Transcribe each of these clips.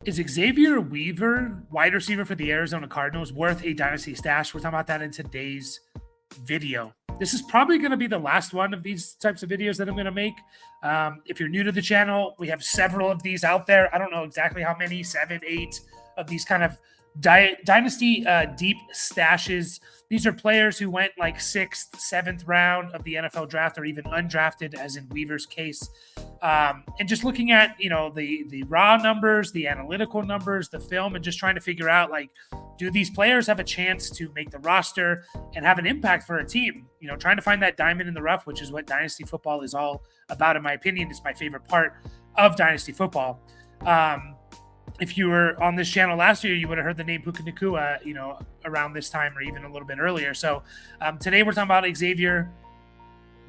Is Xavier Weaver, wide receiver for the Arizona Cardinals, worth a dynasty stash? We're talking about that in today's video. This is probably going to be the last one of these types of videos that I'm going to make. If you're new to the channel, we have several of these out there. I don't know exactly how many, 7, 8 of these kind of dynasty deep stashes. These are players who went like 6th, 7th round of the NFL draft, or even undrafted, as in Weaver's case. And just looking at, the raw numbers, the analytical numbers, the film, and just trying to figure out, like, do these players have a chance to make the roster and have an impact for a team? Trying to find that diamond in the rough, which is what dynasty football is all about, in my opinion. It's my favorite part of dynasty football. If you were on this channel last year, you would have heard the name Puka Nacua, around this time or even a little bit earlier. So today we're talking about Xavier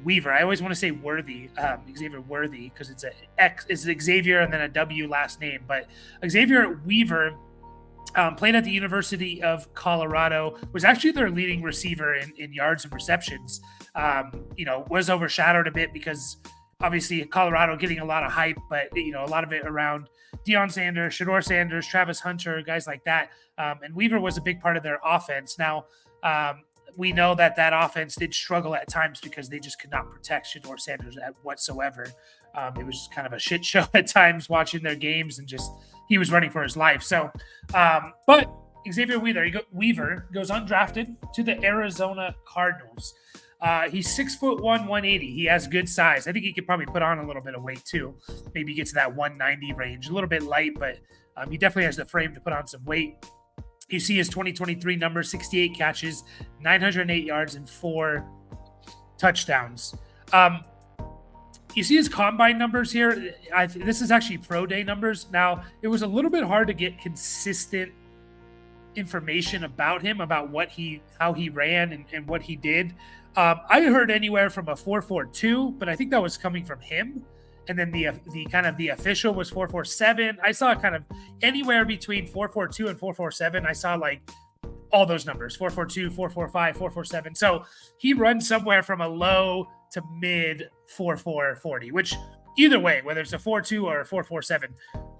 Weaver. I always want to say Worthy, Xavier Worthy, because it's Xavier and then a W last name. But Xavier Weaver played at the University of Colorado, was actually their leading receiver in yards and receptions. Was overshadowed a bit because obviously Colorado getting a lot of hype, but a lot of it around Deion Sanders, Shedeur Sanders, Travis Hunter, guys like that. And Weaver was a big part of their offense. Now, we know that offense did struggle at times because they just could not protect Shedeur Sanders whatsoever. It was kind of a shit show at times watching their games, and just he was running for his life. So, but Xavier Weaver goes undrafted to the Arizona Cardinals. He's 6'1", 180. He has good size. I think he could probably put on a little bit of weight too. Maybe get to that 190 range. A little bit light, but he definitely has the frame to put on some weight. You see his 2023 numbers: 68 catches, 908 yards, and 4 touchdowns. You see his combine numbers here. This is actually pro day numbers. Now, it was a little bit hard to get consistent information about him, about how he ran and what he did. I heard anywhere from a 4.42, but I think that was coming from him. And then the kind of the official was 4.47. I saw kind of anywhere between 4.42 and 4.47. I saw like all those numbers: 4.42, 4.45, 4.47. So he runs somewhere from a low to mid 4.4 40, which either way, whether it's a 4.2 or a 4.47,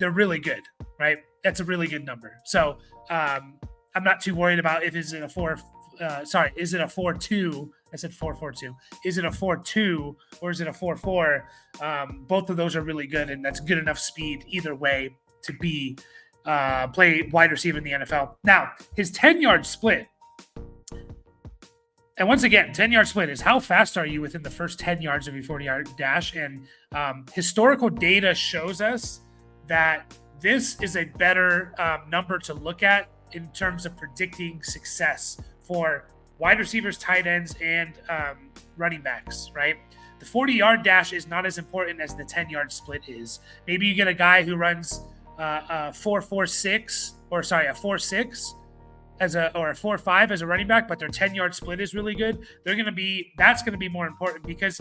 they're really good, right? That's a really good number. So I'm not too worried about if is it a 4.2. I said 4.42. Is it a 4.2 or is it a 4.4? Both of those are really good, and that's good enough speed either way to be play wide receiver in the NFL. Now, his 10-yard split, and once again, 10-yard split is how fast are you within the first 10 yards of your 40-yard dash. And historical data shows us that this is a better number to look at in terms of predicting success for wide receivers, tight ends, and running backs, right? The 40-yard dash is not as important as the 10-yard split is. Maybe you get a guy who runs a 4.46 or a 4.6 or a 4.5 as a running back, but their 10-yard split is really good. That's going to be more important because,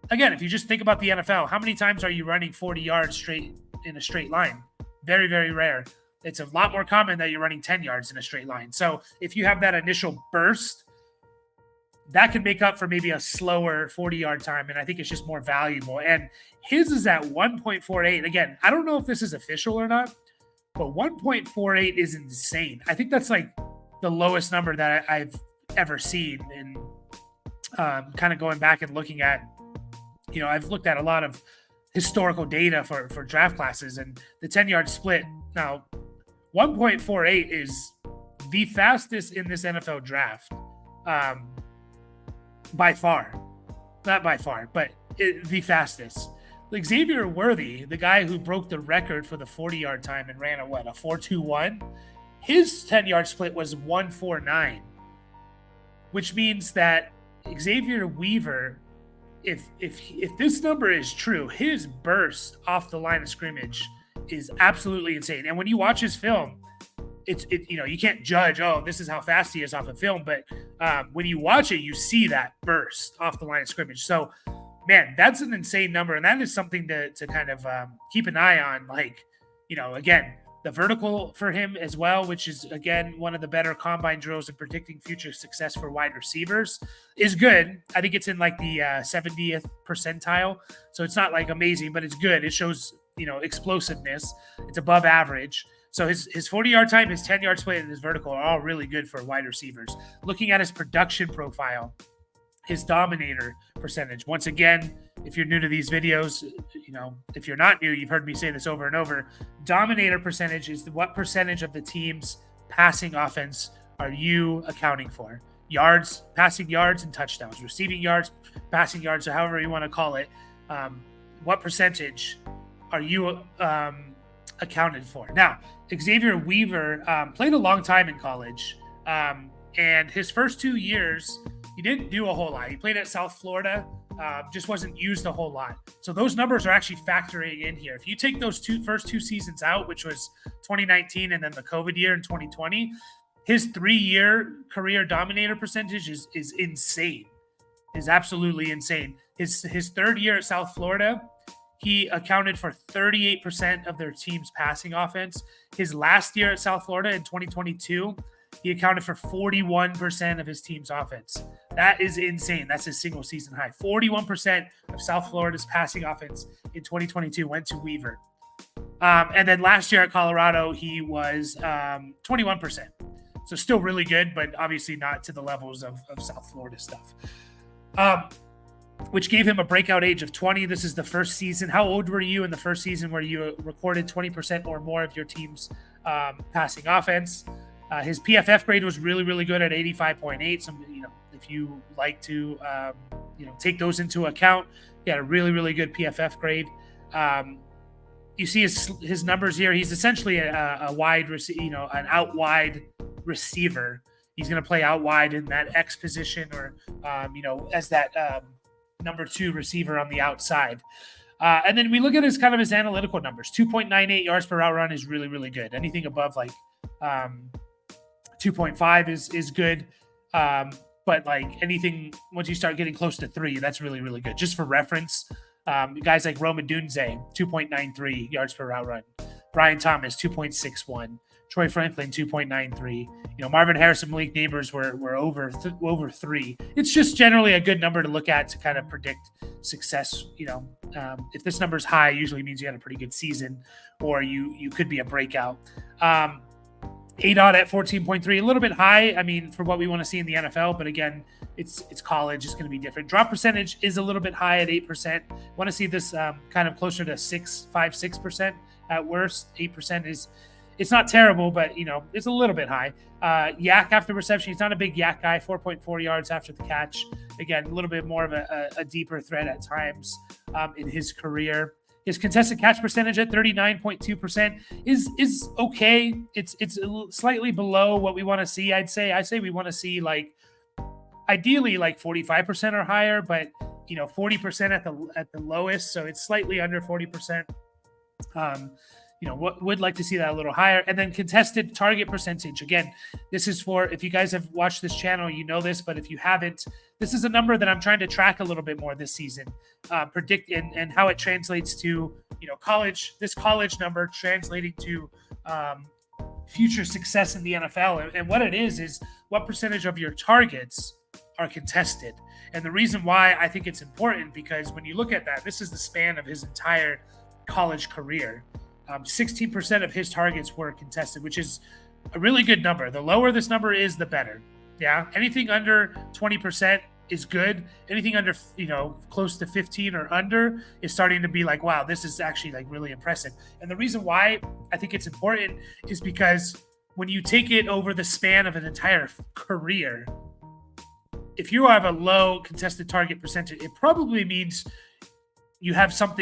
again, if you just think about the NFL, how many times are you running 40 yards straight in a straight line? Very, very rare. It's a lot more common that you're running 10 yards in a straight line. So if you have that initial burst, that can make up for maybe a slower 40-yard time, and I think it's just more valuable. And his is at 1.48. Again, I don't know if this is official or not, but 1.48 is insane. I think that's like the lowest number that I've ever seen. And kind of going back and looking at, I've looked at a lot of historical data for draft classes, and the 10-yard split. Now, 1.48 is the fastest in this NFL draft. By far. Not by far, but the fastest. Like Xavier Worthy, the guy who broke the record for the 40-yard time and ran a 4.21, his 10-yard split was 1.49, which means that Xavier Weaver, if this number is true, his burst off the line of scrimmage is absolutely insane. And when you watch his film, you can't judge, this is how fast he is off of film, but when you watch it, you see that burst off the line of scrimmage. So, man, that's an insane number, and that is something to kind of keep an eye on. Like, again, the vertical for him as well, which is, again, one of the better combine drills in predicting future success for wide receivers, is good. I think it's in like the 70th percentile, so it's not like amazing, but it's good. It shows, explosiveness. It's above average. So his 40-yard time, his 10-yard split, and his vertical are all really good for wide receivers. Looking at his production profile, his dominator percentage. Once again, if you're new to these videos, if you're not new, you've heard me say this over and over. Dominator percentage is what percentage of the team's passing offense are you accounting for? Yards, passing yards, and touchdowns. Receiving yards, passing yards, or however you want to call it. What percentage are you accounted for? Now, Xavier Weaver played a long time in college, and his first 2 years, he didn't do a whole lot. He played at South Florida, just wasn't used a whole lot. So those numbers are actually factoring in here. If you take those first two seasons out, which was 2019 and then the COVID year in 2020, his 3-year career dominator percentage is insane. Is absolutely insane. His third year at South Florida, he accounted for 38% of their team's passing offense. His last year at South Florida in 2022, he accounted for 41% of his team's offense. That is insane. That's his single season high. 41% of South Florida's passing offense in 2022 went to Weaver. And then last year at Colorado, he was 21%. So still really good, but obviously not to the levels of South Florida stuff. Which gave him a breakout age of 20. This is the first season. How old were you in the first season where you recorded 20% or more of your team's passing offense? His PFF grade was really, really good at 85.8. So, if you like to, take those into account, he had a really, really good PFF grade. You see his numbers here. He's essentially a wide, an out wide receiver. He's going to play out wide in that X position, or as that number 2 receiver on the outside. And then we look at his analytical numbers. 2.98 yards per route run is really, really good. Anything above 2.5 is good. But anything once you start getting close to 3, that's really, really good. Just for reference, guys like Roman Dunze, 2.93 yards per route run. Brian Thomas, 2.61. Troy Franklin, 2.93. Marvin Harrison, Malik Neighbors were over 3. It's just generally a good number to look at to kind of predict success. If this number's high, usually means you had a pretty good season, or you could be a breakout. ADOT at 14.3, a little bit high, for what we want to see in the NFL. But again, it's college. It's going to be different. Drop percentage is a little bit high at 8%. Want to see this kind of closer to 6% at worst. 8% it's not terrible, but, it's a little bit high. Yak after reception, he's not a big yak guy, 4.4 yards after the catch. Again, a little bit more of a deeper threat at times in his career. His contested catch percentage at 39.2% is okay. It's slightly below what we want to see, I'd say. I say we want to see ideally 45% or higher, but 40% at the lowest, so it's slightly under 40%. Would like to see that a little higher. And then contested target percentage. Again, this is for, if you guys have watched this channel, you know this, but if you haven't, this is a number that I'm trying to track a little bit more this season, predict and how it translates to, this college number translating to future success in the NFL. And what it is what percentage of your targets are contested. And the reason why I think it's important, because when you look at that, this is the span of his entire college career. 16% of his targets were contested, which is a really good number. The lower this number is, the better. Yeah. Anything under 20% is good. Anything under, close to 15 or under is starting to be wow, this is actually really impressive. And the reason why I think it's important is because when you take it over the span of an entire career, if you have a low contested target percentage, it probably means you have some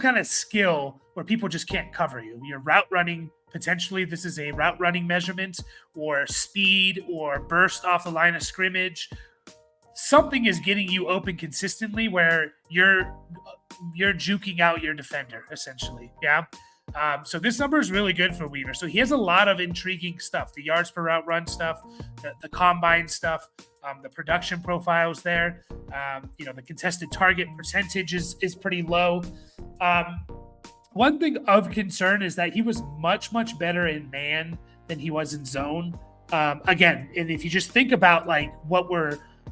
kind of skill where people just can't cover you. You're route running, potentially this is a route running measurement, or speed, or burst off the line of scrimmage. Something is getting you open consistently where you're juking out your defender, essentially. Yeah. So this number is really good for Weaver. So he has a lot of intriguing stuff. The yards per route run stuff, the combine stuff, the production profiles there. The contested target percentage is pretty low. One thing of concern is that he was much, much better in man than he was in zone. Again, and if you just think about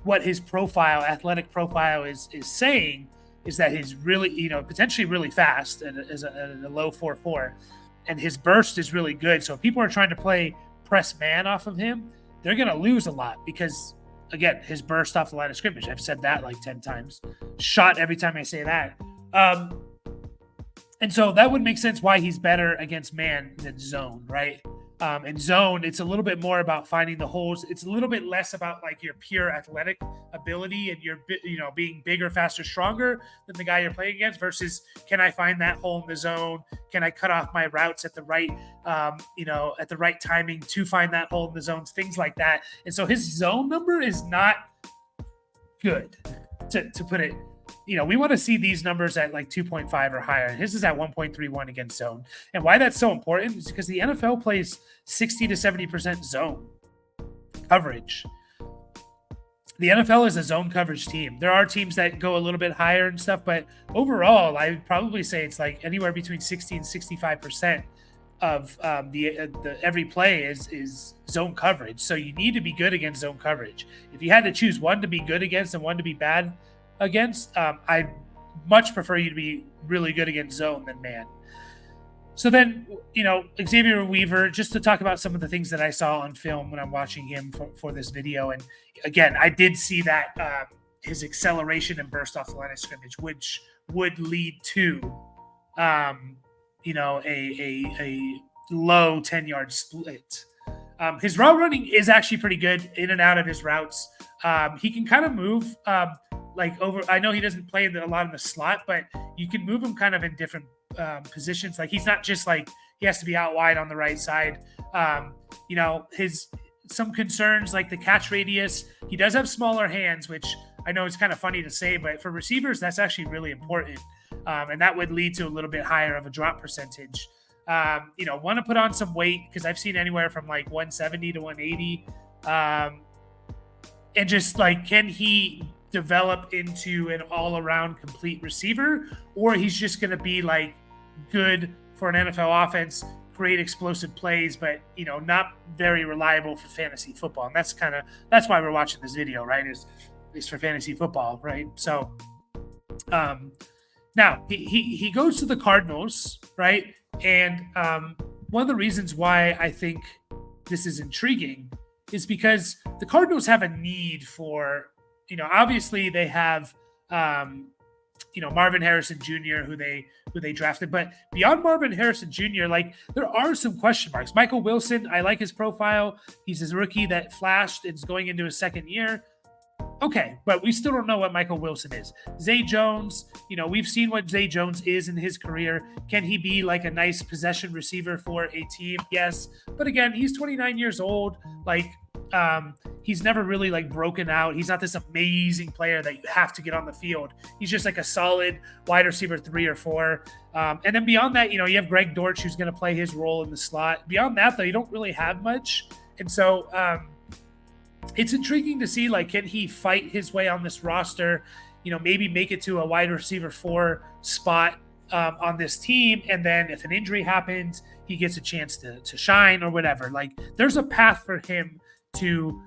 what his athletic profile is saying, is that he's really, potentially really fast at a low 4.4. his burst is really good. So if people are trying to play press man off of him, they're going to lose a lot because, again, his burst off the line of scrimmage. I've said that like 10 times. Shot every time I say that. And so that would make sense why he's better against man than zone, right? In zone, it's a little bit more about finding the holes. It's a little bit less about like your pure athletic ability and your, being bigger, faster, stronger than the guy you're playing against versus can I find that hole in the zone? Can I cut off my routes at the right, at the right timing to find that hole in the zones, things like that. And so his zone number is not good, to put it. We want to see these numbers at like 2.5 or higher. His is at 1.31 against zone. And why that's so important is because the NFL plays 60 to 70% zone coverage. The NFL is a zone coverage team. There are teams that go a little bit higher and stuff, but overall, I would probably say it's like anywhere between 60 and 65% of the every play is zone coverage. So you need to be good against zone coverage. If you had to choose one to be good against and one to be bad against, I much prefer you to be really good against zone than man. So then, Xavier Weaver, just to talk about some of the things that I saw on film when I'm watching him for this video. And again, I did see that his acceleration and burst off the line of scrimmage, which would lead to, a low 10-yard split. His route running is actually pretty good in and out of his routes. He can kind of move, over. I know he doesn't play a lot in the slot, but you can move him kind of in different positions. Like he's not just like he has to be out wide on the right side. His some concerns like the catch radius. He does have smaller hands, which I know is kind of funny to say, but for receivers, that's actually really important. And that would lead to a little bit higher of a drop percentage. Want to put on some weight because I've seen anywhere from like 170 to 180. And just like, can he develop into an all-around complete receiver, or he's just going to be like good for an NFL offense, great explosive plays, but not very reliable for fantasy football. And that's why we're watching this video, right? Is for fantasy football, right? So now he goes to the Cardinals, right? And one of the reasons why I think this is intriguing is because the Cardinals have a need for, obviously they have, Marvin Harrison Jr., who they drafted, but beyond Marvin Harrison Jr., like there are some question marks. Michael Wilson, I like his profile. He's a rookie that flashed and is going into his second year. Okay, but we still don't know what Michael Wilson is. Zay Jones, we've seen what Zay Jones is in his career. Can he be like a nice possession receiver for a team? Yes. But again, he's 29 years old. Like, he's never really like broken out. He's not this amazing player that you have to get on the field. He's just like a solid wide receiver 3 or 4. And then beyond that, you have Greg Dortch, who's going to play his role in the slot. Beyond that, though, you don't really have much. And so, it's intriguing to see, like, can he fight his way on this roster, maybe make it to a wide receiver 4 spot on this team. And then if an injury happens, he gets a chance to shine or whatever. Like there's a path for him to,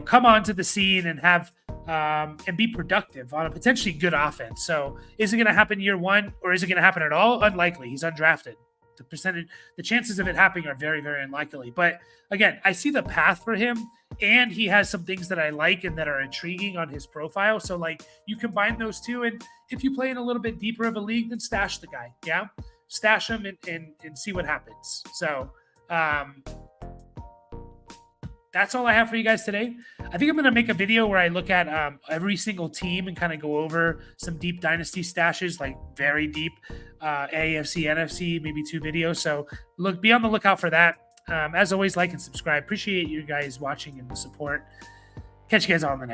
come onto the scene and have and be productive on a potentially good offense. So is it going to happen year 1 or is it going to happen at all? Unlikely. He's undrafted. The chances of it happening are very, very unlikely. But again, I see the path for him, and he has some things that I like and that are intriguing on his profile. So like you combine those two, and if you play in a little bit deeper of a league, then stash the guy. Yeah. Stash him and see what happens. So that's all I have for you guys today. I think I'm going to make a video where I look at every single team and kind of go over some deep dynasty stashes, like very deep AFC, NFC, maybe 2 videos. So be on the lookout for that. As always, like and subscribe. Appreciate you guys watching and the support. Catch you guys on the next.